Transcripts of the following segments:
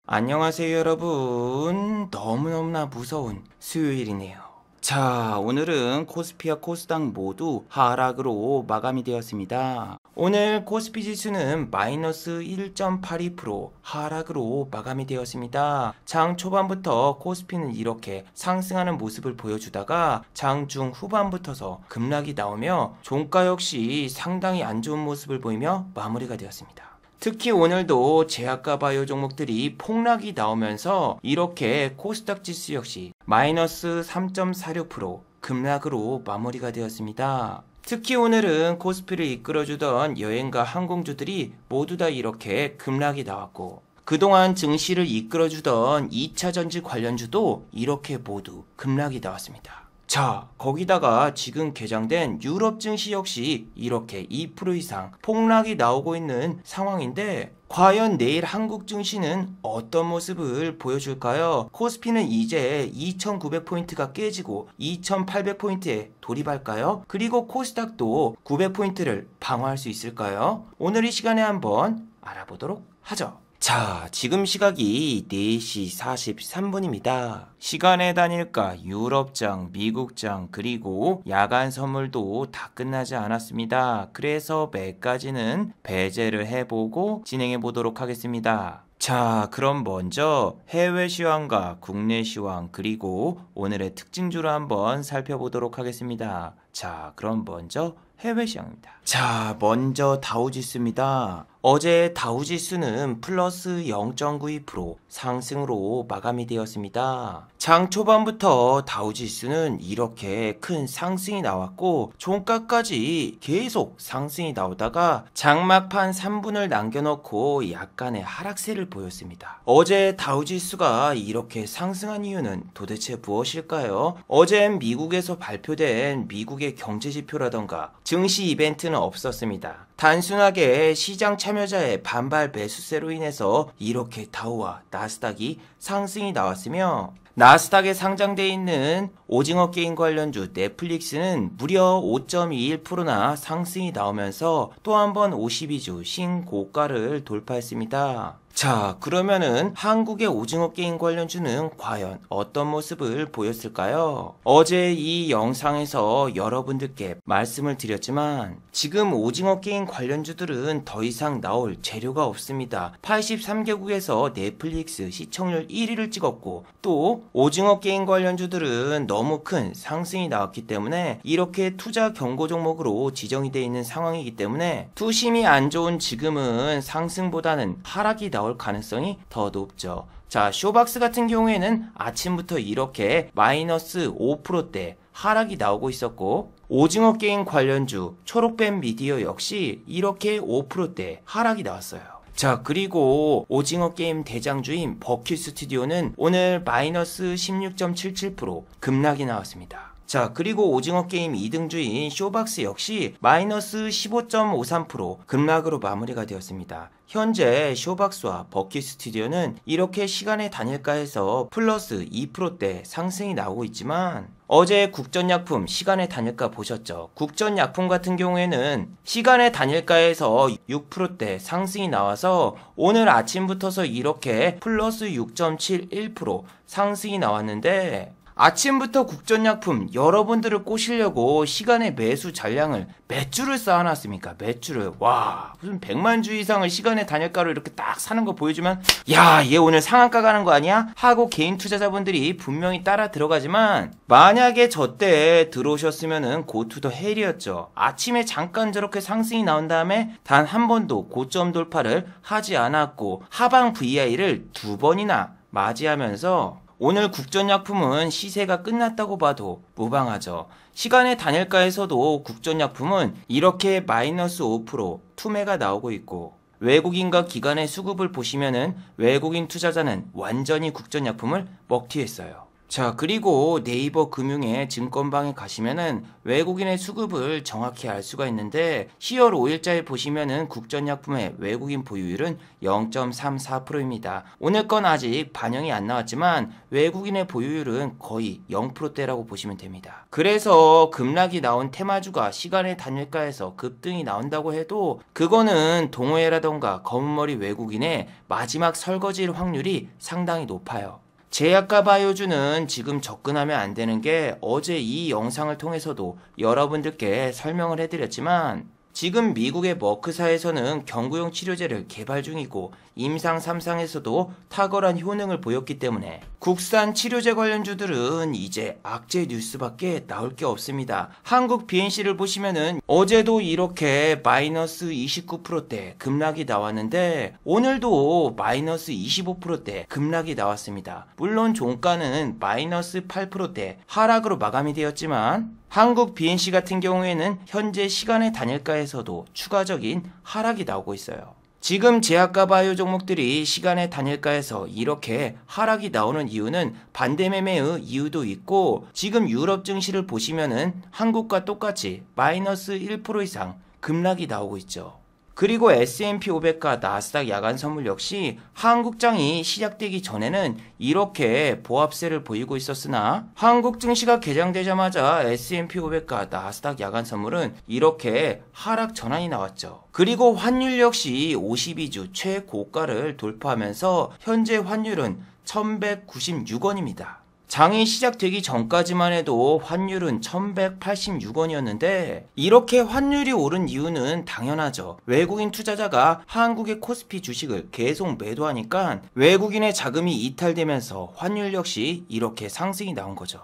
안녕하세요 여러분. 너무너무나 무서운 수요일이네요. 자, 오늘은 코스피와 코스닥 모두 하락으로 마감이 되었습니다. 오늘 코스피 지수는 마이너스 1.82% 하락으로 마감이 되었습니다. 장 초반부터 코스피는 이렇게 상승하는 모습을 보여주다가 장 중 후반부터서 급락이 나오며 종가 역시 상당히 안 좋은 모습을 보이며 마무리가 되었습니다. 특히 오늘도 제약과 바이오 종목들이 폭락이 나오면서 이렇게 코스닥 지수 역시 마이너스 3.46% 급락으로 마무리가 되었습니다. 특히 오늘은 코스피를 이끌어주던 여행과 항공주들이 모두 다 이렇게 급락이 나왔고, 그동안 증시를 이끌어주던 2차전지 관련주도 이렇게 모두 급락이 나왔습니다. 자, 거기다가 지금 개장된 유럽 증시 역시 이렇게 2% 이상 폭락이 나오고 있는 상황인데, 과연 내일 한국 증시는 어떤 모습을 보여줄까요? 코스피는 이제 2900포인트가 깨지고 2800포인트에 돌입할까요? 그리고 코스닥도 900포인트를 방어할 수 있을까요? 오늘 이 시간에 한번 알아보도록 하죠. 자, 지금 시각이 4시 43분입니다. 시간의 단일가, 유럽장, 미국장, 그리고 야간 선물도 다 끝나지 않았습니다. 그래서 매까지는 배제를 해보고 진행해 보도록 하겠습니다. 자, 그럼 먼저 해외 시황과 국내 시황, 그리고 오늘의 특징주를 한번 살펴보도록 하겠습니다. 자, 그럼 먼저 해외 시황입니다. 자, 먼저 다우지수입니다. 어제 다우지수는 플러스 0.92% 상승으로 마감이 되었습니다. 장 초반부터 다우지수는 이렇게 큰 상승이 나왔고 종가까지 계속 상승이 나오다가 장막판 3분을 남겨놓고 약간의 하락세를 보였습니다. 어제 다우지수가 이렇게 상승한 이유는 도대체 무엇일까요? 어젠 미국에서 발표된 미국의 경제지표라던가 증시 이벤트는 없었습니다. 단순하게 시장 참여자의 반발 매수세로 인해서 이렇게 다우와 나스닥이 상승이 나왔으며, 나스닥에 상장되어 있는 오징어 게임 관련주 넷플릭스는 무려 5.21%나 상승이 나오면서 또 한 번 52주 신고가를 돌파했습니다. 자, 그러면은 한국의 오징어 게임 관련주는 과연 어떤 모습을 보였을까요? 어제 이 영상에서 여러분들께 말씀을 드렸지만 지금 오징어 게임 관련주들은 더 이상 나올 재료가 없습니다. 83개국에서 넷플릭스 시청률 1위를 찍었고, 또 오징어 게임 관련주들은 너무 큰 상승이 나왔기 때문에 이렇게 투자 경고 종목으로 지정이 되어 있는 상황이기 때문에 투심이 안 좋은 지금은 상승보다는 하락이 나올 가능성이 더 높죠. 자, 쇼박스 같은 경우에는 아침부터 이렇게 마이너스 5%대 하락이 나오고 있었고, 오징어 게임 관련주 초록뱀 미디어 역시 이렇게 5%대 하락이 나왔어요. 자, 그리고 오징어 게임 대장주인 버킷 스튜디오는 오늘 마이너스 16.77% 급락이 나왔습니다. 자, 그리고 오징어 게임 2등주인 쇼박스 역시 마이너스 15.53% 급락으로 마무리가 되었습니다. 현재 쇼박스와 버킷 스튜디오는 이렇게 시간의 단일가에서 플러스 2%대 상승이 나오고 있지만, 어제 국전약품 시간의 단일가 보셨죠? 국전약품 같은 경우에는 시간의 단일가에서 6%대 상승이 나와서 오늘 아침부터서 이렇게 플러스 6.71% 상승이 나왔는데, 아침부터 국전약품 여러분들을 꼬시려고 시간의 매수 잔량을 몇 주를 쌓아놨습니까? 몇 주를. 와, 무슨 100만 주 이상을 시간의 단일가로 이렇게 딱 사는 거 보여주면, 야, 얘 오늘 상한가 가는 거 아니야? 하고 개인 투자자분들이 분명히 따라 들어가지만, 만약에 저 때 들어오셨으면은 고투더 헬이었죠. 아침에 잠깐 저렇게 상승이 나온 다음에 단 한 번도 고점 돌파를 하지 않았고 하방 VI를 2번이나 맞이하면서 오늘 국전약품은 시세가 끝났다고 봐도 무방하죠. 시간의 단일가에서도 국전약품은 이렇게 마이너스 5% 투매가 나오고 있고, 외국인과 기관의 수급을 보시면은 외국인 투자자는 완전히 국전약품을 먹튀했어요. 자, 그리고 네이버 금융의 증권방에 가시면은 외국인의 수급을 정확히 알 수가 있는데 10월 5일자에 보시면은 국전약품의 외국인 보유율은 0.34%입니다. 오늘 건 아직 반영이 안 나왔지만 외국인의 보유율은 거의 0%대라고 보시면 됩니다. 그래서 급락이 나온 테마주가 시간의 단일가에서 급등이 나온다고 해도 그거는 동호회라던가 검은머리 외국인의 마지막 설거지일 확률이 상당히 높아요. 제약과 바이오주는 지금 접근하면 안 되는 게 어제 이 영상을 통해서도 여러분들께 설명을 해드렸지만 지금 미국의 머크사에서는 경구용 치료제를 개발 중이고 임상 3상에서도 탁월한 효능을 보였기 때문에 국산 치료제 관련주들은 이제 악재 뉴스밖에 나올 게 없습니다. 한국 BNC를 보시면은 어제도 이렇게 마이너스 29%대 급락이 나왔는데 오늘도 마이너스 25%대 급락이 나왔습니다. 물론 종가는 마이너스 8%대 하락으로 마감이 되었지만 한국 BNC 같은 경우에는 현재 시간의 단일가에서도 추가적인 하락이 나오고 있어요. 지금 제약과 바이오 종목들이 시간의 단일가에서 이렇게 하락이 나오는 이유는 반대 매매의 이유도 있고 지금 유럽 증시를 보시면은 한국과 똑같이 마이너스 1% 이상 급락이 나오고 있죠. 그리고 S&P 500과 나스닥 야간 선물 역시 한국장이 시작되기 전에는 이렇게 보합세를 보이고 있었으나 한국 증시가 개장되자마자 S&P 500과 나스닥 야간 선물은 이렇게 하락 전환이 나왔죠. 그리고 환율 역시 52주 최고가를 돌파하면서 현재 환율은 1196원입니다. 장이 시작되기 전까지만 해도 환율은 1186원이었는데 이렇게 환율이 오른 이유는 당연하죠. 외국인 투자자가 한국의 코스피 주식을 계속 매도하니까 외국인의 자금이 이탈되면서 환율 역시 이렇게 상승이 나온 거죠.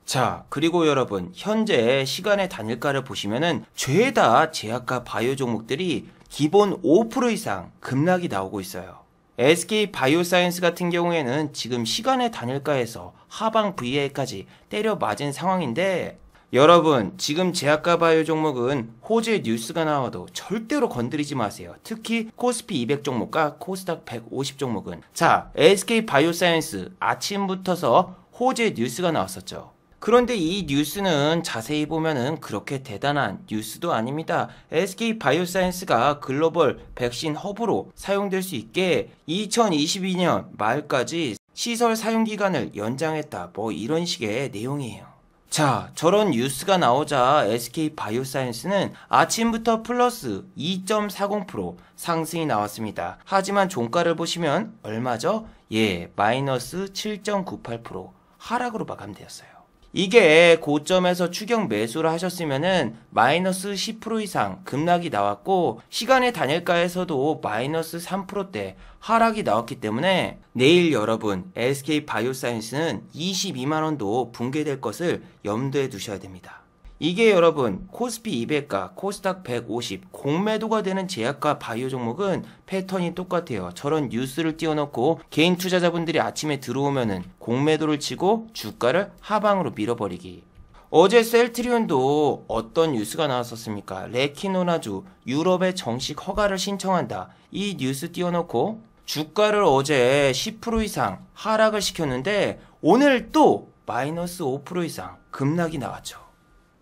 자, 그리고 여러분 현재 시간의 단일가를 보시면은 죄다 제약과 바이오 종목들이 기본 5% 이상 급락이 나오고 있어요. SK 바이오사이언스 같은 경우에는 지금 시간의 단일가에서 하방 VI까지 때려 맞은 상황인데 여러분 지금 제약과 바이오 종목은 호재 뉴스가 나와도 절대로 건드리지 마세요. 특히 코스피 200 종목과 코스닥 150 종목은 자 SK 바이오사이언스 아침부터서 호재 뉴스가 나왔었죠. 그런데 이 뉴스는 자세히 보면은 그렇게 대단한 뉴스도 아닙니다. SK 바이오사이언스가 글로벌 백신 허브로 사용될 수 있게 2022년 말까지 시설 사용 기간을 연장했다. 뭐 이런 식의 내용이에요. 자, 저런 뉴스가 나오자 SK 바이오사이언스는 아침부터 플러스 2.40% 상승이 나왔습니다. 하지만 종가를 보시면 얼마죠? 예, 마이너스 7.98% 하락으로 마감되었어요. 이게 고점에서 추격 매수를 하셨으면은 마이너스 10% 이상 급락이 나왔고 시간의 단일가에서도 마이너스 3%대 하락이 나왔기 때문에 내일 여러분 SK 바이오사이언스는 22만원도 붕괴될 것을 염두에 두셔야 됩니다. 이게 여러분 코스피 200과 코스닥 150 공매도가 되는 제약과 바이오 종목은 패턴이 똑같아요. 저런 뉴스를 띄워놓고 개인 투자자분들이 아침에 들어오면은 공매도를 치고 주가를 하방으로 밀어버리기. 어제 셀트리온도 어떤 뉴스가 나왔었습니까? 레키노나주 유럽에 정식 허가를 신청한다. 이 뉴스 띄워놓고 주가를 어제 10% 이상 하락을 시켰는데 오늘 또 마이너스 5% 이상 급락이 나왔죠.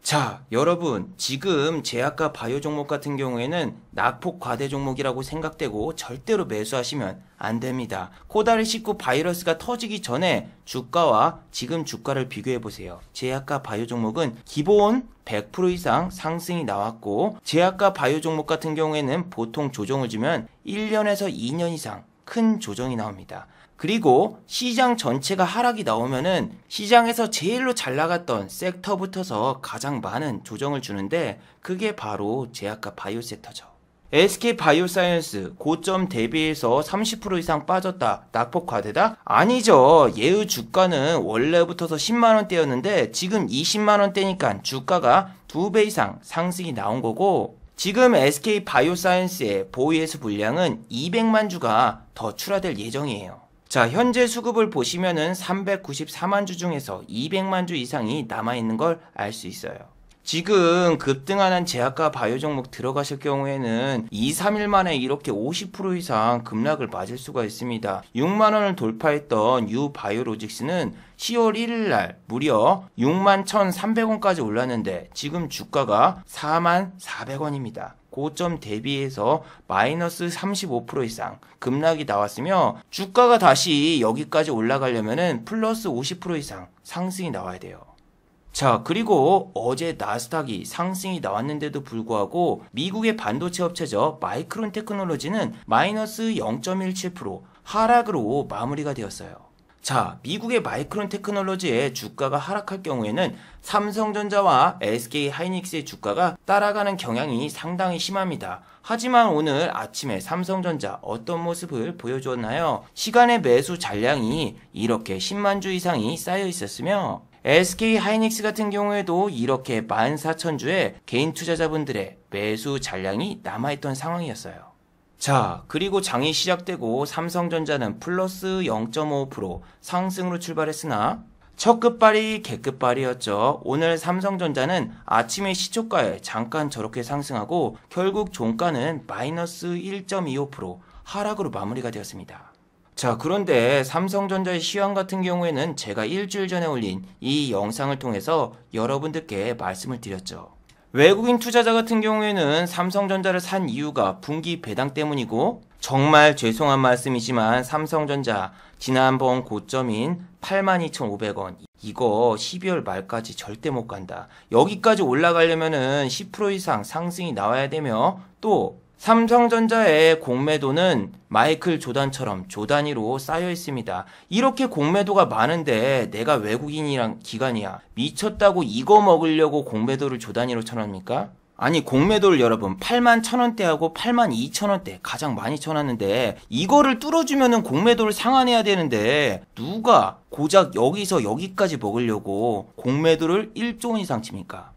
자, 여러분 지금 제약과 바이오 종목 같은 경우에는 낙폭 과대 종목이라고 생각되고 절대로 매수하시면 안 됩니다. 코다리19 바이러스가 터지기 전에 주가와 지금 주가를 비교해 보세요. 제약과 바이오 종목은 기본 100% 이상 상승이 나왔고 제약과 바이오 종목 같은 경우에는 보통 조정을 주면 1년에서 2년 이상 큰 조정이 나옵니다. 그리고 시장 전체가 하락이 나오면은 시장에서 제일로 잘 나갔던 섹터부터서 가장 많은 조정을 주는데 그게 바로 제약과 바이오 섹터죠. SK 바이오사이언스 고점 대비해서 30% 이상 빠졌다. 낙폭 과대다? 아니죠. 예의 주가는 원래부터서 10만원대였는데 지금 20만원대니까 주가가 2배 이상 상승이 나온 거고 지금 SK 바이오사이언스의 보유해수 물량은 200만 주가 더 출하될 예정이에요. 자, 현재 수급을 보시면은 394만 주 중에서 200만 주 이상이 남아있는 걸 알 수 있어요. 지금 급등하는 제약과 바이오 종목 들어가실 경우에는 2, 3일 만에 이렇게 50% 이상 급락을 맞을 수가 있습니다. 6만원을 돌파했던 유바이오로직스는 10월 1일 날 무려 61,300원까지 올랐는데 지금 주가가 44,400원입니다. 고점 대비해서 마이너스 35% 이상 급락이 나왔으며 주가가 다시 여기까지 올라가려면 플러스 50% 이상 상승이 나와야 돼요. 자, 그리고 어제 나스닥이 상승이 나왔는데도 불구하고 미국의 반도체 업체죠. 마이크론 테크놀로지는 마이너스 0.17% 하락으로 마무리가 되었어요. 자, 미국의 마이크론 테크놀로지의 주가가 하락할 경우에는 삼성전자와 SK 하이닉스의 주가가 따라가는 경향이 상당히 심합니다. 하지만 오늘 아침에 삼성전자 어떤 모습을 보여주었나요? 시간의 매수 잔량이 이렇게 10만 주 이상이 쌓여 있었으며 SK 하이닉스 같은 경우에도 이렇게 14,000주의 개인 투자자분들의 매수 잔량이 남아있던 상황이었어요. 자, 그리고 장이 시작되고 삼성전자는 플러스 0.5% 상승으로 출발했으나 첫 끝발이 개끝발이었죠. 오늘 삼성전자는 아침에 시초가에 잠깐 저렇게 상승하고 결국 종가는 마이너스 1.25% 하락으로 마무리가 되었습니다. 자, 그런데 삼성전자의 시황 같은 경우에는 제가 일주일 전에 올린 이 영상을 통해서 여러분들께 말씀을 드렸죠. 외국인 투자자 같은 경우에는 삼성전자를 산 이유가 분기 배당 때문이고 정말 죄송한 말씀이지만 삼성전자 지난번 고점인 82,500원 이거 12월 말까지 절대 못 간다. 여기까지 올라가려면은 10% 이상 상승이 나와야 되며 또 삼성전자의 공매도는 마이클 조단처럼 조단위로 쌓여 있습니다. 이렇게 공매도가 많은데 내가 외국인이랑 기관이야. 미쳤다고 이거 먹으려고 공매도를 조단위로 쳐놨습니까? 아니 공매도를 여러분 81,000원대하고 82,000원대 가장 많이 쳐놨는데 이거를 뚫어주면은 공매도를 상환해야 되는데 누가 고작 여기서 여기까지 먹으려고 공매도를 1조 원 이상 칩니까?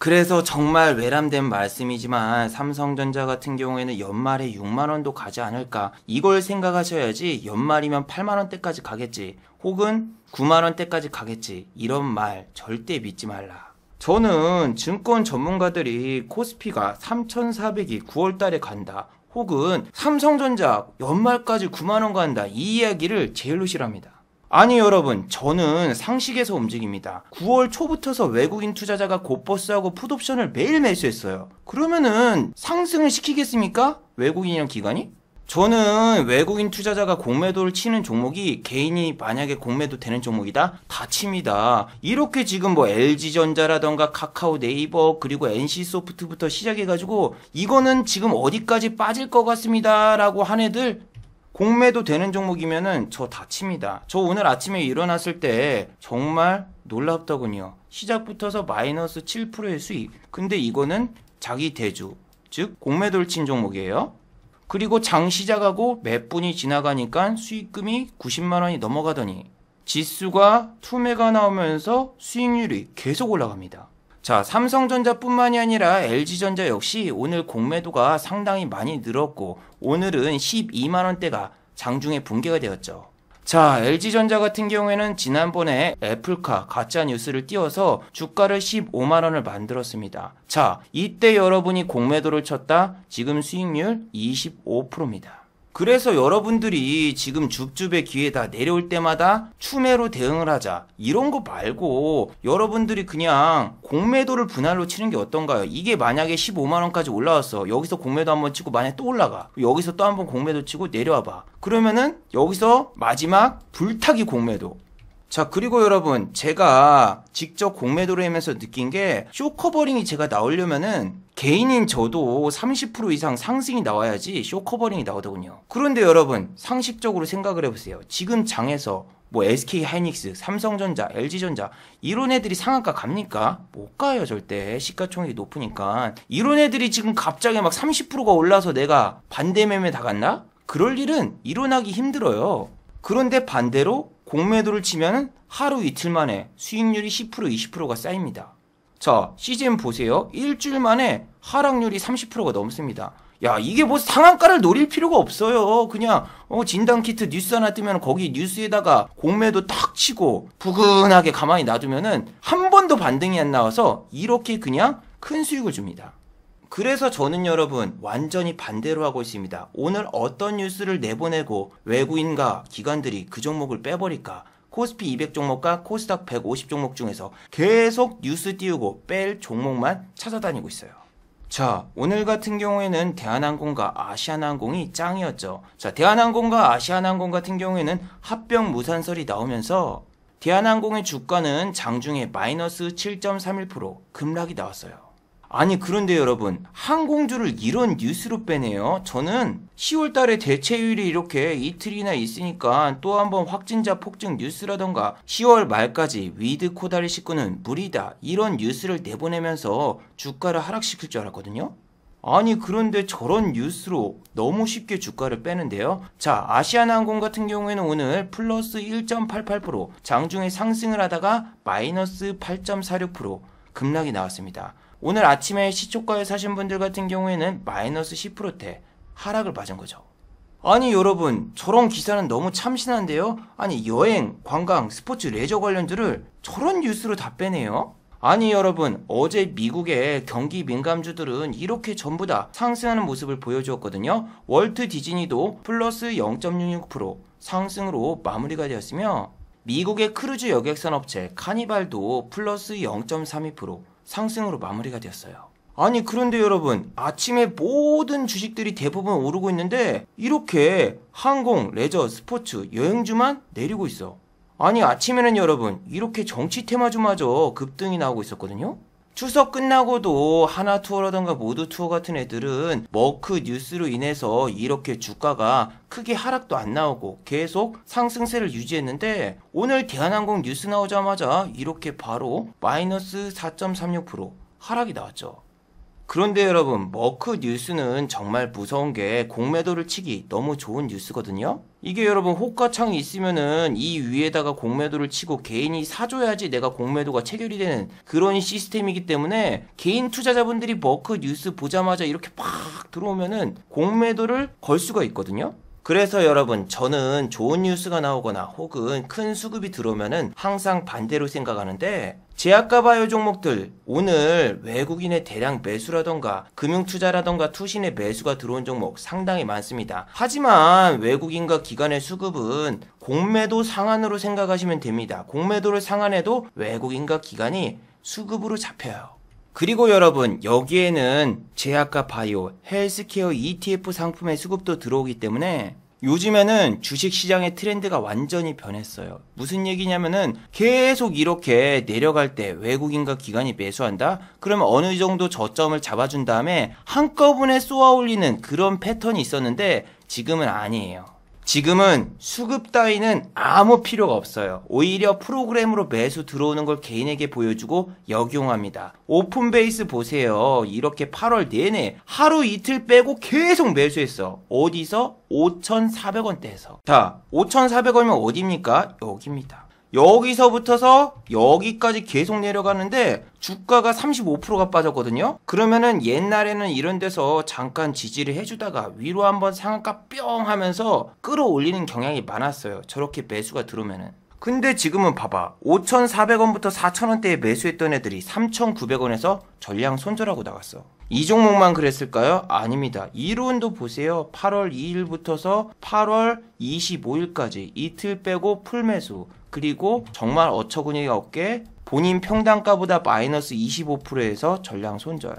그래서 정말 외람된 말씀이지만 삼성전자 같은 경우에는 연말에 6만원도 가지 않을까 이걸 생각하셔야지 연말이면 8만원대까지 가겠지 혹은 9만원대까지 가겠지 이런 말 절대 믿지 말라. 저는 증권 전문가들이 코스피가 3,400이 9월달에 간다 혹은 삼성전자 연말까지 9만원 간다 이 이야기를 제일로 싫어합니다. 아니 여러분 저는 상식에서 움직입니다. 9월 초부터서 외국인 투자자가 곧버스하고 풋옵션을 매일 매수했어요. 그러면은 상승을 시키겠습니까? 외국인이랑 기관이? 저는 외국인 투자자가 공매도를 치는 종목이 개인이 만약에 공매도 되는 종목이다? 다 칩니다. 이렇게 지금 뭐 LG전자라던가 카카오 네이버 그리고 NC소프트부터 시작해가지고 이거는 지금 어디까지 빠질 것 같습니다 라고 한 애들 공매도 되는 종목이면은 저 다 칩니다. 저 오늘 아침에 일어났을 때 정말 놀랍더군요. 시작부터서 마이너스 7%의 수익. 근데 이거는 자기 대주, 즉 공매도를 친 종목이에요. 그리고 장 시작하고 몇 분이 지나가니까 수익금이 90만 원이 넘어가더니 지수가 투매가 나오면서 수익률이 계속 올라갑니다. 자, 삼성전자뿐만이 아니라 LG전자 역시 오늘 공매도가 상당히 많이 늘었고 오늘은 12만원대가 장중에 붕괴가 되었죠. 자, LG전자 같은 경우에는 지난번에 애플카 가짜 뉴스를 띄워서 주가를 15만원을 만들었습니다. 자, 이때 여러분이 공매도를 쳤다? 지금 수익률 25%입니다. 그래서 여러분들이 지금 줍줍의 기회다 내려올 때마다 추매로 대응을 하자 이런 거 말고 여러분들이 그냥 공매도를 분할로 치는 게 어떤가요? 이게 만약에 15만원까지 올라왔어. 여기서 공매도 한번 치고 만약에 또 올라가. 여기서 또 한번 공매도 치고 내려와봐. 그러면은 여기서 마지막 불타기 공매도. 자, 그리고 여러분 제가 직접 공매도를 하면서 느낀 게 쇼커버링이 제가 나오려면은 개인인 저도 30% 이상 상승이 나와야지 쇼커버링이 나오더군요. 그런데 여러분 상식적으로 생각을 해보세요. 지금 장에서 뭐 SK 하이닉스, 삼성전자, LG전자 이런 애들이 상한가 갑니까? 못 가요 절대. 시가총액이 높으니까. 이런 애들이 지금 갑자기 막 30%가 올라서 내가 반대 매매 다 갔나? 그럴 일은 일어나기 힘들어요. 그런데 반대로 공매도를 치면 하루 이틀 만에 수익률이 10% 20%가 쌓입니다. 자, CGM 보세요. 일주일 만에 하락률이 30%가 넘습니다. 야, 이게 뭐 상한가를 노릴 필요가 없어요. 그냥 진단키트 뉴스 하나 뜨면 거기 뉴스에다가 공매도 탁 치고 부근하게 가만히 놔두면은 한 번도 반등이 안 나와서 이렇게 그냥 큰 수익을 줍니다. 그래서 저는 여러분 완전히 반대로 하고 있습니다. 오늘 어떤 뉴스를 내보내고 외국인과 기관들이 그 종목을 빼버릴까? 코스피 200 종목과 코스닥 150 종목 중에서 계속 뉴스 띄우고 뺄 종목만 찾아다니고 있어요. 자, 오늘 같은 경우에는 대한항공과 아시아나항공이 짱이었죠. 자, 대한항공과 아시아나항공 같은 경우에는 합병 무산설이 나오면서 대한항공의 주가는 장중에 마이너스 7.31% 급락이 나왔어요. 아니, 그런데 여러분, 항공주를 이런 뉴스로 빼네요. 저는 10월 달에 대체율이 이렇게 이틀이나 있으니까 또 한번 확진자 폭증 뉴스라던가 10월 말까지 위드 코다리 식구는 무리다, 이런 뉴스를 내보내면서 주가를 하락시킬 줄 알았거든요. 아니, 그런데 저런 뉴스로 너무 쉽게 주가를 빼는데요. 자, 아시아나항공 같은 경우에는 오늘 플러스 1.88%, 장중에 상승을 하다가 마이너스 8.46% 급락이 나왔습니다. 오늘 아침에 시초가에 사신 분들 같은 경우에는 마이너스 10%대 하락을 맞은 거죠. 아니 여러분, 저런 기사는 너무 참신한데요. 아니, 여행, 관광, 스포츠, 레저 관련주를 저런 뉴스로 다 빼네요. 아니 여러분, 어제 미국의 경기 민감주들은 이렇게 전부 다 상승하는 모습을 보여주었거든요. 월트 디즈니도 플러스 0.66% 상승으로 마무리가 되었으며, 미국의 크루즈 여객선 업체 카니발도 플러스 0.32% 상승으로 마무리가 되었어요. 아니, 그런데 여러분, 아침에 모든 주식들이 대부분 오르고 있는데 이렇게 항공, 레저, 스포츠, 여행주만 내리고 있어. 아니, 아침에는 여러분 이렇게 정치 테마주마저 급등이 나오고 있었거든요. 추석 끝나고도 하나투어라던가 모두투어 같은 애들은 머크 뉴스로 인해서 이렇게 주가가 크게 하락도 안 나오고 계속 상승세를 유지했는데, 오늘 대한항공 뉴스 나오자마자 이렇게 바로 마이너스 4.36% 하락이 나왔죠. 그런데 여러분, 머크 뉴스는 정말 무서운 게 공매도를 치기 너무 좋은 뉴스거든요. 이게 여러분, 호가창이 있으면은 이 위에다가 공매도를 치고 개인이 사줘야지 내가 공매도가 체결이 되는 그런 시스템이기 때문에 개인 투자자분들이 머크 뉴스 보자마자 이렇게 팍 들어오면은 공매도를 걸 수가 있거든요. 그래서 여러분, 저는 좋은 뉴스가 나오거나 혹은 큰 수급이 들어오면은 항상 반대로 생각하는데, 제약과 바이오 종목들 오늘 외국인의 대량 매수라던가 금융투자라던가 투신의 매수가 들어온 종목 상당히 많습니다. 하지만 외국인과 기관의 수급은 공매도 상한으로 생각하시면 됩니다. 공매도를 상한해도 외국인과 기관이 수급으로 잡혀요. 그리고 여러분, 여기에는 제약과 바이오, 헬스케어 ETF 상품의 수급도 들어오기 때문에 요즘에는 주식시장의 트렌드가 완전히 변했어요. 무슨 얘기냐면은 계속 이렇게 내려갈 때 외국인과 기관이 매수한다? 그러면 어느 정도 저점을 잡아준 다음에 한꺼번에 쏘아 올리는 그런 패턴이 있었는데 지금은 아니에요. 지금은 수급 따위는 아무 필요가 없어요. 오히려 프로그램으로 매수 들어오는 걸 개인에게 보여주고 역용합니다. 오픈베이스 보세요. 이렇게 8월 내내 하루 이틀 빼고 계속 매수했어. 어디서? 5,400원대에서. 자, 5,400원이면 어디입니까? 여기입니다. 여기서부터서 여기까지 계속 내려가는데 주가가 35%가 빠졌거든요. 그러면은 옛날에는 이런 데서 잠깐 지지를 해주다가 위로 한번 상한가 뿅 하면서 끌어올리는 경향이 많았어요. 저렇게 매수가 들어오면은. 근데 지금은 봐봐, 5,400원부터 4,000원대에 매수했던 애들이 3,900원에서 전량 손절하고 나갔어. 이 종목만 그랬을까요? 아닙니다. 이론도 보세요. 8월 2일부터서 8월 25일까지 이틀 빼고 풀매수, 그리고 정말 어처구니가 없게 본인 평단가보다 마이너스 25%에서 전량 손절.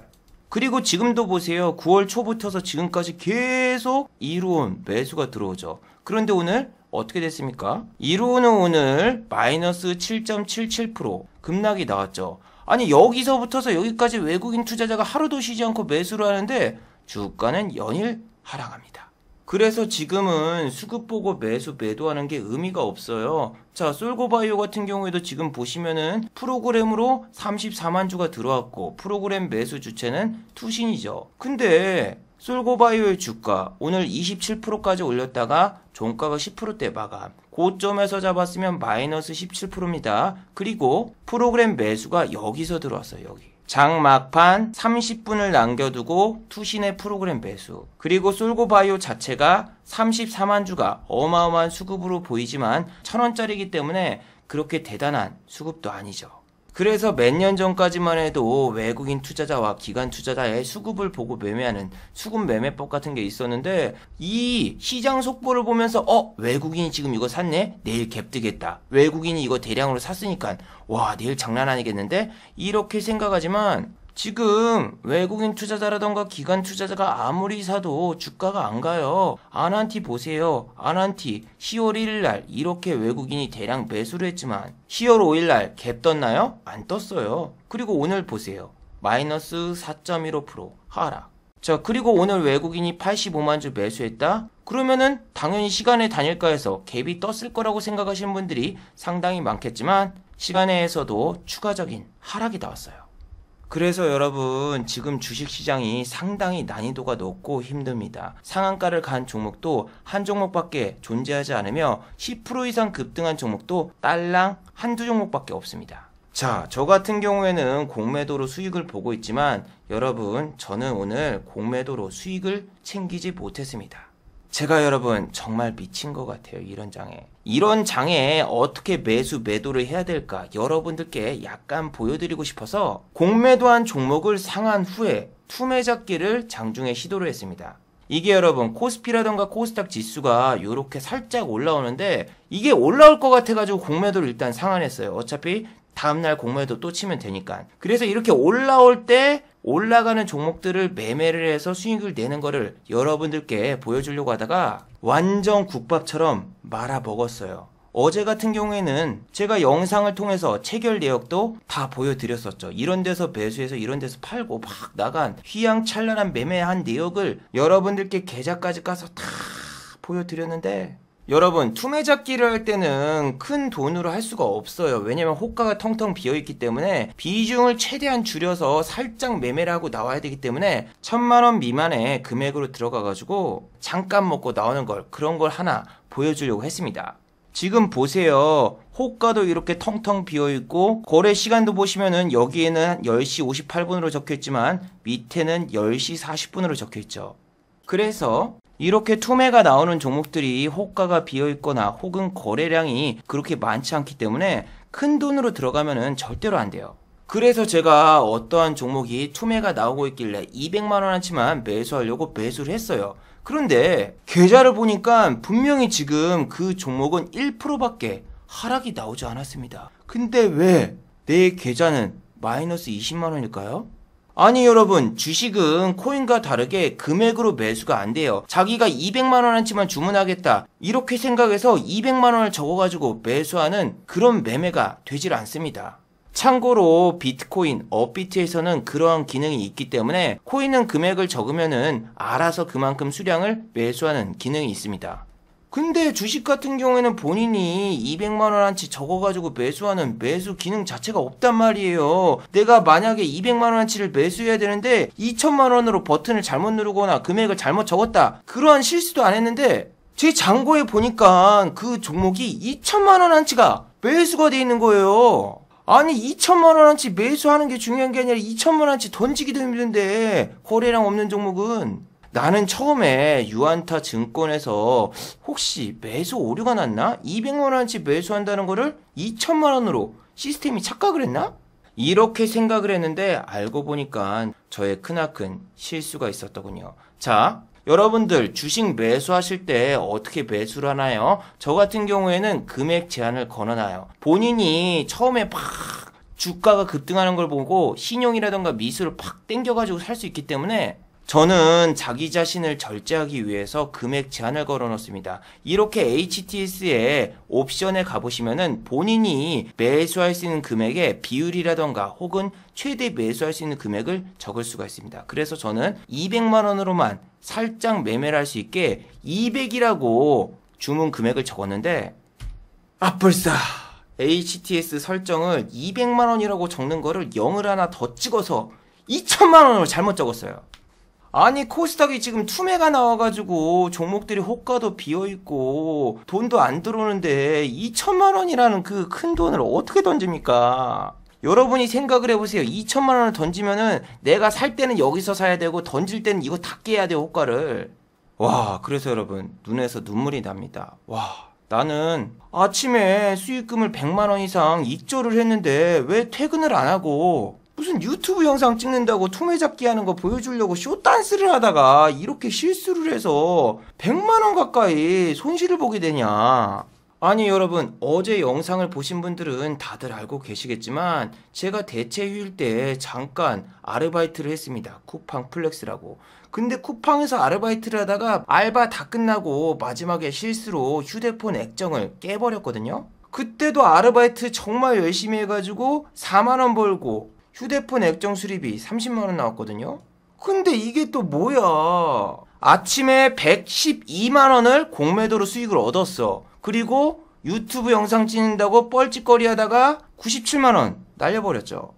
그리고 지금도 보세요. 9월 초부터서 지금까지 계속 이루온 매수가 들어오죠. 그런데 오늘 어떻게 됐습니까? 이루온은 오늘 마이너스 7.77% 급락이 나왔죠. 아니, 여기서부터서 여기까지 외국인 투자자가 하루도 쉬지 않고 매수를 하는데 주가는 연일 하락합니다. 그래서 지금은 수급 보고 매도하는 게 의미가 없어요. 자, 솔고바이오 같은 경우에도 지금 보시면은 프로그램으로 34만 주가 들어왔고 프로그램 매수 주체는 투신이죠. 근데 솔고바이오의 주가 오늘 27%까지 올렸다가 종가가 10%대 마감. 고점에서 잡았으면 마이너스 17%입니다. 그리고 프로그램 매수가 여기서 들어왔어요. 여기. 장 막판 30분을 남겨두고 투신의 프로그램 매수. 그리고 솔고바이오 자체가 34만 주가 어마어마한 수급으로 보이지만 1000원짜리이기 때문에 그렇게 대단한 수급도 아니죠. 그래서 몇 년 전까지만 해도 외국인 투자자와 기관 투자자의 수급을 보고 매매하는 수급 매매법 같은 게 있었는데, 이 시장 속보를 보면서 외국인이 지금 이거 샀네? 내일 갭 뜨겠다. 외국인이 이거 대량으로 샀으니까 와, 내일 장난 아니겠는데? 이렇게 생각하지만 지금 외국인 투자자라던가 기관 투자자가 아무리 사도 주가가 안 가요. 아난티 보세요. 아난티 10월 1일날 이렇게 외국인이 대량 매수를 했지만 10월 5일날 갭 떴나요? 안 떴어요. 그리고 오늘 보세요. 마이너스 4.15% 하락. 자, 그리고 오늘 외국인이 85만 주 매수했다? 그러면은 당연히 시간의 단일가에서 갭이 떴을 거라고 생각하시는 분들이 상당히 많겠지만 시간에서도 추가적인 하락이 나왔어요. 그래서 여러분, 지금 주식시장이 상당히 난이도가 높고 힘듭니다. 상한가를 간 종목도 한 종목밖에 존재하지 않으며 10% 이상 급등한 종목도 딸랑 한두 종목밖에 없습니다. 자, 저 같은 경우에는 공매도로 수익을 보고 있지만 여러분, 저는 오늘 공매도로 수익을 챙기지 못했습니다. 제가 여러분 정말 미친 것 같아요. 이런 장에 어떻게 매수 매도를 해야 될까 여러분들께 약간 보여드리고 싶어서 공매도한 종목을 상한 후에 투매 잡기를 장중에 시도를 했습니다. 이게 여러분 코스피라던가 코스닥 지수가 이렇게 살짝 올라오는데 이게 올라올 것 같아가지고 공매도를 일단 상한했어요. 어차피 다음날 공매도 또 치면 되니까. 그래서 이렇게 올라올 때 올라가는 종목들을 매매를 해서 수익을 내는 거를 여러분들께 보여주려고 하다가 완전 국밥처럼 말아 먹었어요. 어제 같은 경우에는 제가 영상을 통해서 체결 내역도 다 보여드렸었죠. 이런 데서 매수해서 이런 데서 팔고 막 나간 휘황찬란한 매매한 내역을 여러분들께 계좌까지 가서 다 보여드렸는데, 여러분 투매 잡기를 할 때는 큰 돈으로 할 수가 없어요. 왜냐면 호가가 텅텅 비어있기 때문에 비중을 최대한 줄여서 살짝 매매를 하고 나와야 되기 때문에 1000만원 미만의 금액으로 들어가가지고 잠깐 먹고 나오는 걸, 그런 걸 하나 보여주려고 했습니다. 지금 보세요. 호가도 이렇게 텅텅 비어있고 거래 시간도 보시면은 여기에는 10시 58분으로 적혀있지만 밑에는 10시 40분으로 적혀있죠. 그래서 이렇게 투매가 나오는 종목들이 호가가 비어있거나 혹은 거래량이 그렇게 많지 않기 때문에 큰 돈으로 들어가면은 절대로 안 돼요. 그래서 제가 어떠한 종목이 투매가 나오고 있길래 200만원어치만 매수하려고 매수를 했어요. 그런데 계좌를 보니까 분명히 지금 그 종목은 1%밖에 하락이 나오지 않았습니다. 근데 왜 내 계좌는 마이너스 20만원일까요? 아니 여러분, 주식은 코인과 다르게 금액으로 매수가 안 돼요. 자기가 200만원어치만 주문하겠다 이렇게 생각해서 200만원을 적어가지고 매수하는 그런 매매가 되질 않습니다. 참고로 비트코인, 업비트에서는 그러한 기능이 있기 때문에 코인은 금액을 적으면은 알아서 그만큼 수량을 매수하는 기능이 있습니다. 근데 주식 같은 경우에는 본인이 200만원어치 적어가지고 매수하는 매수 기능 자체가 없단 말이에요. 내가 만약에 200만원어치를 매수해야 되는데 2천만원으로 버튼을 잘못 누르거나 금액을 잘못 적었다, 그러한 실수도 안 했는데 제 잔고에 보니까 그 종목이 2천만원어치가 매수가 돼 있는 거예요. 아니 2천만원어치 매수하는 게 중요한 게 아니라 2천만원어치 던지기도 힘든데 거래량 없는 종목은. 나는 처음에 유안타 증권에서 혹시 매수 오류가 났나? 200만원어치 매수한다는 거를 2천만원으로 시스템이 착각을 했나? 이렇게 생각을 했는데 알고 보니까 저의 크나큰 실수가 있었더군요. 자, 여러분들 주식 매수하실 때 어떻게 매수를 하나요? 저 같은 경우에는 금액 제한을 걸어놔요. 본인이 처음에 막 주가가 급등하는 걸 보고 신용이라던가 미수를 팍 땡겨가지고 살 수 있기 때문에 저는 자기 자신을 절제하기 위해서 금액 제한을 걸어 놓습니다. 이렇게 HTS의 옵션에 가보시면은 본인이 매수할 수 있는 금액의 비율이라던가 혹은 최대 매수할 수 있는 금액을 적을 수가 있습니다. 그래서 저는 200만원으로만 살짝 매매를 할 수 있게 200이라고 주문 금액을 적었는데, 벌써 HTS 설정을 200만원이라고 적는 거를 0을 하나 더 찍어서 2천만원으로 잘못 적었어요. 아니 코스닥이 지금 투매가 나와가지고 종목들이 호가도 비어있고 돈도 안 들어오는데 2천만원이라는 그 큰 돈을 어떻게 던집니까? 여러분이 생각을 해보세요. 2천만 원을 던지면은 내가 살 때는 여기서 사야 되고 던질 때는 이거 다 깨야 돼요, 호가를. 와, 그래서 여러분 눈에서 눈물이 납니다. 와, 나는 아침에 수익금을 100만 원 이상 익절을 했는데 왜 퇴근을 안 하고 무슨 유튜브 영상 찍는다고 투매잡기 하는 거 보여주려고 쇼단스를 하다가 이렇게 실수를 해서 100만 원 가까이 손실을 보게 되냐. 아니 여러분, 어제 영상을 보신 분들은 다들 알고 계시겠지만 제가 대체 휴일 때 잠깐 아르바이트를 했습니다. 쿠팡 플렉스라고. 근데 쿠팡에서 아르바이트를 하다가 알바 다 끝나고 마지막에 실수로 휴대폰 액정을 깨버렸거든요. 그때도 아르바이트 정말 열심히 해가지고 4만 원 벌고 휴대폰 액정 수리비 30만 원 나왔거든요. 근데 이게 또 뭐야. 아침에 112만 원을 공매도로 수익을 얻었어. 그리고 유튜브 영상 찍는다고 뻘짓거리 하다가 97만 원 날려버렸죠.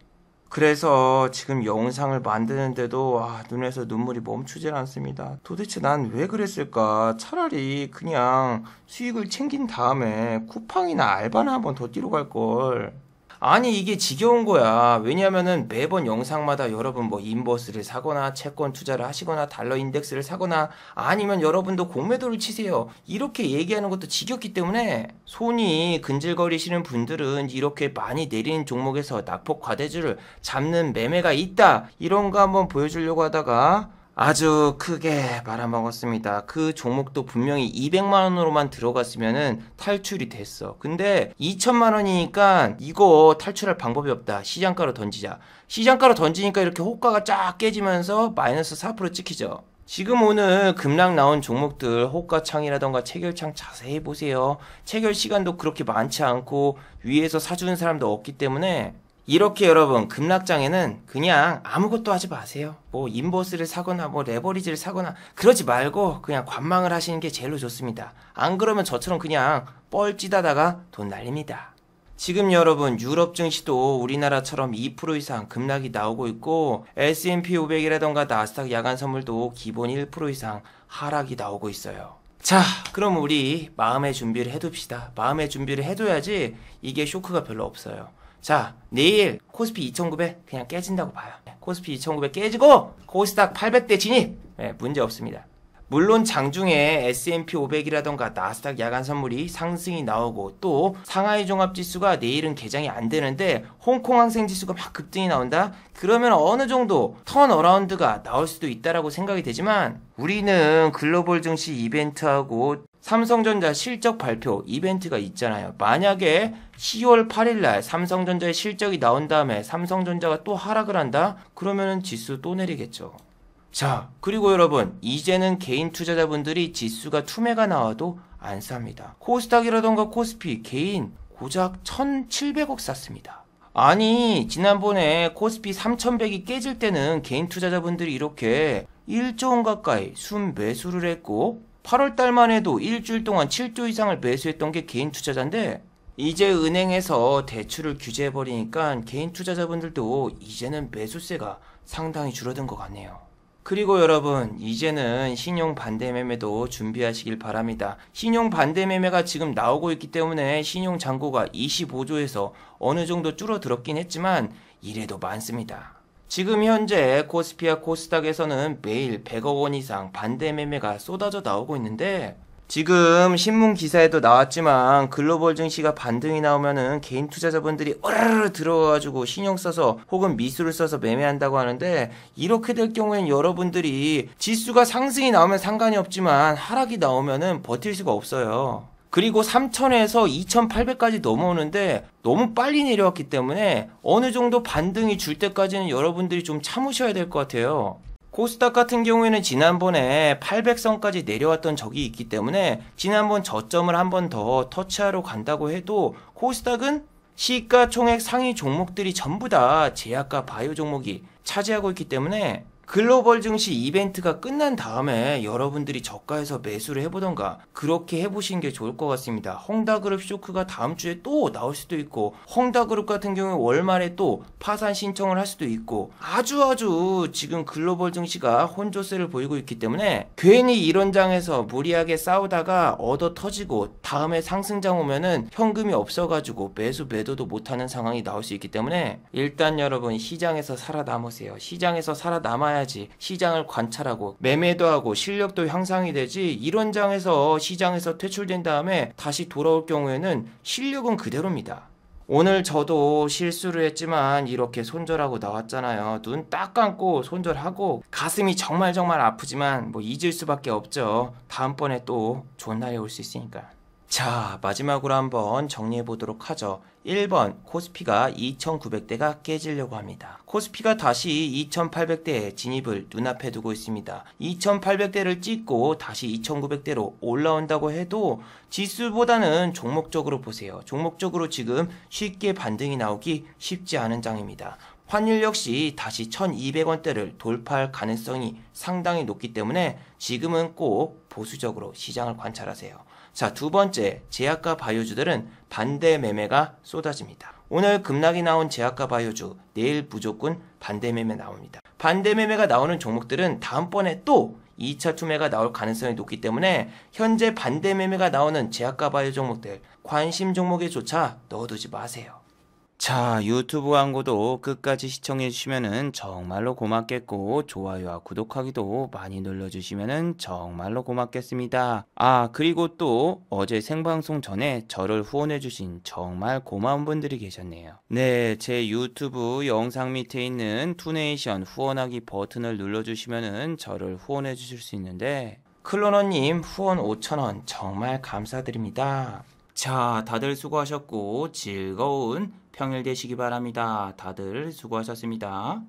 그래서 지금 영상을 만드는데도 눈에서 눈물이 멈추질 않습니다. 도대체 난 왜 그랬을까? 차라리 그냥 수익을 챙긴 다음에 쿠팡이나 알바나 한번 더 뛰러 갈걸. 아니 이게 지겨운 거야. 왜냐면은 매번 영상마다 여러분 뭐 인버스를 사거나 채권 투자를 하시거나 달러 인덱스를 사거나 아니면 여러분도 공매도를 치세요. 이렇게 얘기하는 것도 지겹기 때문에 손이 근질거리시는 분들은 이렇게 많이 내리는 종목에서 낙폭 과대주를 잡는 매매가 있다, 이런 거 한번 보여주려고 하다가 아주 크게 말아먹었습니다. 그 종목도 분명히 200만 원으로만 들어갔으면은 탈출이 됐어. 근데 2천만 원이니까 이거 탈출할 방법이 없다. 시장가로 던지자. 시장가로 던지니까 이렇게 호가가 쫙 깨지면서 마이너스 4% 찍히죠. 지금 오늘 급락 나온 종목들 호가창이라던가 체결창 자세히 보세요. 체결 시간도 그렇게 많지 않고 위에서 사주는 사람도 없기 때문에 이렇게 여러분 급락장에는 그냥 아무것도 하지 마세요. 뭐 인버스를 사거나 뭐 레버리지를 사거나 그러지 말고 그냥 관망을 하시는 게 제일로 좋습니다. 안 그러면 저처럼 그냥 뻘짓하다가 돈 날립니다. 지금 여러분 유럽 증시도 우리나라처럼 2% 이상 급락이 나오고 있고 S&P 500이라던가 나스닥 야간 선물도 기본 1% 이상 하락이 나오고 있어요. 자, 그럼 우리 마음의 준비를 해둡시다. 마음의 준비를 해둬야지 이게 쇼크가 별로 없어요. 자, 내일 코스피 2900 그냥 깨진다고 봐요. 코스피 2900 깨지고 코스닥 800대 진입. 문제 없습니다. 물론 장중에 S&P 500이라던가 나스닥 야간 선물이 상승이 나오고 또 상하이 종합지수가 내일은 개장이 안 되는데 홍콩 항생지수가 막 급등이 나온다? 그러면 어느 정도 턴어라운드가 나올 수도 있다라고 생각이 되지만 우리는 글로벌 증시 이벤트하고 삼성전자 실적 발표 이벤트가 있잖아요. 만약에 10월 8일날 삼성전자의 실적이 나온 다음에 삼성전자가 또 하락을 한다? 그러면은 지수 또 내리겠죠. 자, 그리고 여러분 이제는 개인 투자자분들이 지수가 투매가 나와도 안 삽니다. 코스닥이라던가 코스피 개인 고작 1,700억 샀습니다. 아니 지난번에 코스피 3,100이 깨질 때는 개인 투자자분들이 이렇게 1조 원 가까이 순매수를 했고 8월달만 해도 일주일 동안 7조 이상을 매수했던 게 개인 투자자인데 이제 은행에서 대출을 규제해버리니까 개인 투자자분들도 이제는 매수세가 상당히 줄어든 것 같네요. 그리고 여러분 이제는 신용 반대 매매도 준비하시길 바랍니다. 신용 반대 매매가 지금 나오고 있기 때문에 신용 잔고가 25조에서 어느 정도 줄어들었긴 했지만 이래도 많습니다. 지금 현재 코스피와 코스닥에서는 매일 100억 원 이상 반대 매매가 쏟아져 나오고 있는데 지금 신문 기사에도 나왔지만 글로벌 증시가 반등이 나오면은 개인 투자자분들이 어르르 들어가가지고 신용 써서 혹은 미수를 써서 매매한다고 하는데 이렇게 될 경우엔 여러분들이 지수가 상승이 나오면 상관이 없지만 하락이 나오면은 버틸 수가 없어요. 그리고 3,000에서 2,800까지 넘어오는데 너무 빨리 내려왔기 때문에 어느 정도 반등이 줄 때까지는 여러분들이 좀 참으셔야 될 것 같아요. 코스닥 같은 경우에는 지난번에 800선까지 내려왔던 적이 있기 때문에 지난번 저점을 한 번 더 터치하러 간다고 해도 코스닥은 시가총액 상위 종목들이 전부 다 제약과 바이오 종목이 차지하고 있기 때문에 글로벌 증시 이벤트가 끝난 다음에 여러분들이 저가에서 매수를 해보던가 그렇게 해보시는 게 좋을 것 같습니다. 헝다그룹 쇼크가 다음 주에 또 나올 수도 있고, 헝다그룹 같은 경우에 월말에 또 파산 신청을 할 수도 있고, 아주 지금 글로벌 증시가 혼조세를 보이고 있기 때문에 괜히 이런 장에서 무리하게 싸우다가 얻어 터지고 다음에 상승장 오면은 현금이 없어가지고 매수 매도도 못하는 상황이 나올 수 있기 때문에 일단 여러분 시장에서 살아남으세요. 시장에서 살아남아야지 시장을 관찰하고 매매도 하고 실력도 향상이 되지, 이런 장에서 시장에서 퇴출된 다음에 다시 돌아올 경우에는 실력은 그대로입니다. 오늘 저도 실수를 했지만 이렇게 손절하고 나왔잖아요. 눈 딱 감고 손절하고 가슴이 정말 아프지만 뭐 잊을 수밖에 없죠. 다음번에 또 좋은 날이 올 수 있으니까. 자, 마지막으로 한번 정리해 보도록 하죠. 1번, 코스피가 2900대가 깨지려고 합니다. 코스피가 다시 2800대에 진입을 눈앞에 두고 있습니다. 2800대를 찍고 다시 2900대로 올라온다고 해도 지수보다는 종목적으로 보세요. 종목적으로 지금 쉽게 반등이 나오기 쉽지 않은 장입니다. 환율 역시 다시 1200원대를 돌파할 가능성이 상당히 높기 때문에 지금은 꼭 보수적으로 시장을 관찰하세요. 자, 두 번째, 제약과 바이오주들은 반대 매매가 쏟아집니다. 오늘 급락이 나온 제약과 바이오주, 내일 무조건 반대 매매 나옵니다. 반대 매매가 나오는 종목들은 다음번에 또 2차 투매가 나올 가능성이 높기 때문에 현재 반대 매매가 나오는 제약과 바이오 종목들, 관심 종목에조차 넣어두지 마세요. 자, 유튜브 광고도 끝까지 시청해 주시면은 정말로 고맙겠고, 좋아요와 구독하기도 많이 눌러주시면은 정말로 고맙겠습니다. 아, 그리고 또 어제 생방송 전에 저를 후원해 주신 정말 고마운 분들이 계셨네요. 네, 제 유튜브 영상 밑에 있는 투네이션 후원하기 버튼을 눌러주시면은 저를 후원해 주실 수 있는데, 클로너님 후원 5,000원 정말 감사드립니다. 자, 다들 수고하셨고 즐거운 평일 되시기 바랍니다. 다들 수고하셨습니다.